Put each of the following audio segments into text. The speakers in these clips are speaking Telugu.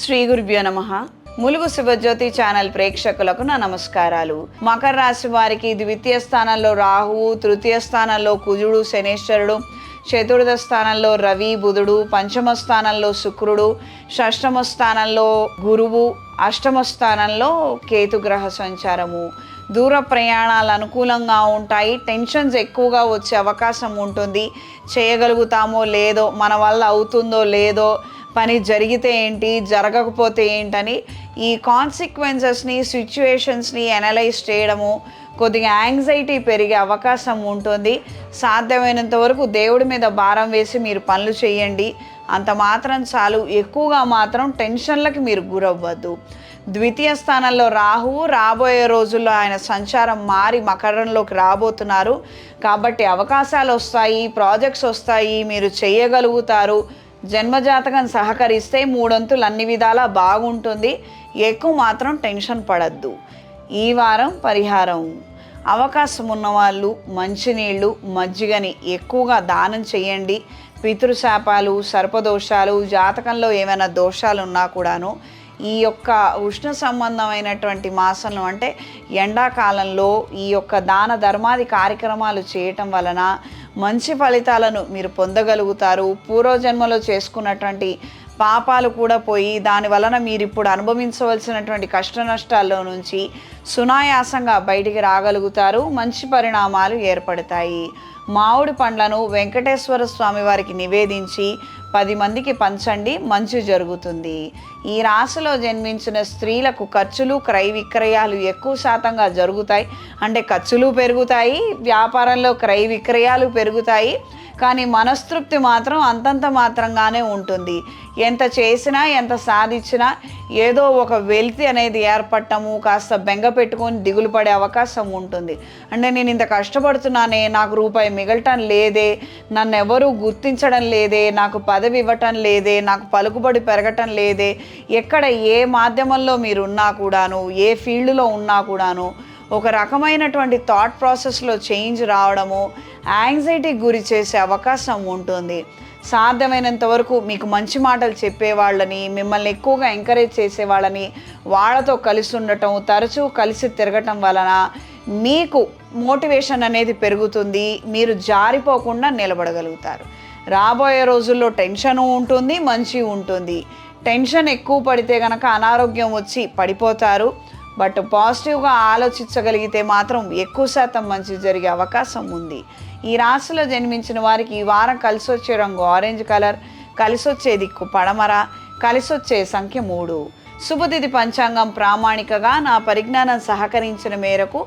శ్రీ గురుభ్యో నమః. ములుగు శుభజ్యోతి ఛానల్ ప్రేక్షకులకు నా నమస్కారాలు. మకర రాశి వారికి ద్వితీయ స్థానంలో రాహువు, తృతీయ స్థానంలో కుజుడు శనేశ్వరుడు, చతుర్థ స్థానంలో రవి బుధుడు, పంచమ స్థానంలో శుక్రుడు, షష్టమ స్థానంలో గురువు, అష్టమ స్థానంలో కేతుగ్రహ సంచారము. దూర ప్రయాణాలు అనుకూలంగా ఉంటాయి. టెన్షన్స్ ఎక్కువగా వచ్చే అవకాశం ఉంటుంది. చేయగలుగుతామో లేదో, మన వల్ల అవుతుందో లేదో, పని జరిగితే ఏంటి జరగకపోతే ఏంటని ఈ కాన్సిక్వెన్సెస్ని సిచ్యువేషన్స్ని అనలైజ్ చేయడము, కొద్దిగా యాంగ్జైటీ పెరిగే అవకాశం ఉంటుంది. సాధ్యమైనంత వరకు దేవుడి మీద భారం వేసి మీరు పనులు చేయండి. అంత మాత్రం చాలు. ఎక్కువగా మాత్రం టెన్షన్లకి మీరు గురవ్వద్దు. ద్వితీయ స్థానంలో రాహువు, రాబోయే రోజుల్లో ఆయన సంచారం మారి మకరంలోకి రాబోతున్నారు. కాబట్టి అవకాశాలు వస్తాయి, ప్రాజెక్ట్స్ వస్తాయి, మీరు చేయగలుగుతారు. జన్మజాతకం సహకరిస్తే మూడొంతులు అన్ని విధాలా బాగుంటుంది. ఎక్కువ మాత్రం టెన్షన్ పడద్దు. ఈ వారం పరిహారం: అవకాశం ఉన్నవాళ్ళు మంచినీళ్ళు, మజ్జిగని ఎక్కువగా దానం చేయండి. పితృశాపాలు, సర్పదోషాలు, జాతకంలో ఏమైనా దోషాలు ఉన్నా కూడాను ఈ యొక్క ఉష్ణ సంబంధమైనటువంటి మాసంలో అంటే ఎండాకాలంలో ఈ యొక్క దాన ధర్మాది కార్యక్రమాలు చేయటం వలన మంచి ఫలితాలను మీరు పొందగలుగుతారు. పూర్వజన్మలో చేసుకున్నటువంటి పాపాలు కూడా పోయి దాని వలన మీరు ఇప్పుడు అనుభవించవలసినటువంటి కష్ట నష్టాల్లో నుంచి సునాయాసంగా బయటికి రాగలుగుతారు. మంచి పరిణామాలు ఏర్పడతాయి. మామిడి పండ్లను వెంకటేశ్వర స్వామి వారికి నివేదించి 10 మందికి పంచండి, మంచి జరుగుతుంది. ఈ రాశిలో జన్మించిన స్త్రీలకు ఖర్చులు, క్రయ విక్రయాలు ఎక్కువ శాతంగా జరుగుతాయి. అంటే ఖర్చులు పెరుగుతాయి, వ్యాపారంలో క్రయ విక్రయాలు పెరుగుతాయి. కానీ మనస్తృప్తి మాత్రం అంతంత మాత్రంగానే ఉంటుంది. ఎంత చేసినా, ఎంత సాధించినా ఏదో ఒక వెల్తి అనేది ఏర్పడటము, కాస్త బెంగ పెట్టుకొని దిగులు పడే అవకాశం ఉంటుంది. అంటే నేను ఇంత కష్టపడుతున్నానే, నాకు రూపాయి మిగలటం లేదే, నన్ను ఎవరూ గుర్తించడం లేదే, నాకు పదవి ఇవ్వటం లేదే, నాకు పలుకుబడి పెరగటం లేదే. ఎక్కడ ఏ మాధ్యమంలో మీరు ఉన్నా కూడాను, ఏ ఫీల్డ్లో ఉన్నా కూడాను ఒక రకమైనటువంటి థాట్ ప్రాసెస్లో చేంజ్ రావడము, యాంగ్జైటీకి గురి చేసే అవకాశం ఉంటుంది. సాధ్యమైనంత వరకు మీకు మంచి మాటలు చెప్పేవాళ్ళని, మిమ్మల్ని ఎక్కువగా ఎంకరేజ్ చేసేవాళ్ళని, వాళ్ళతో కలిసి ఉండటం, తరచూ కలిసి తిరగటం వలన మీకు మోటివేషన్ అనేది పెరుగుతుంది. మీరు జారిపోకుండా నిలబడగలుగుతారు. రాబోయే రోజుల్లో టెన్షన్ ఉంటుంది, మంచి ఉంటుంది. టెన్షన్ ఎక్కువ పడితే కనుక అనారోగ్యం వచ్చి పడిపోతారు. బట్ పాజిటివ్గా ఆలోచించగలిగితే మాత్రం ఎక్కువ శాతం మంచి జరిగే అవకాశం ఉంది. ఈ రాశిలో జన్మించిన వారికి ఈ వారం కలిసి వచ్చే రంగు ఆరెంజ్ కలర్, కలిసి వచ్చే దిక్కు పడమర, కలిసి వచ్చే సంఖ్య 3. శుభతిథి పంచాంగం ప్రామాణికగా నా పరిజ్ఞానం సహకరించిన మేరకు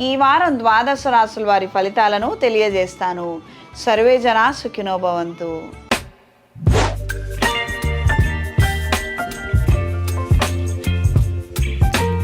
ఈ వారం 12 రాశుల వారి ఫలితాలను తెలియజేస్తాను. సర్వే జనా సుఖినో భవంతు.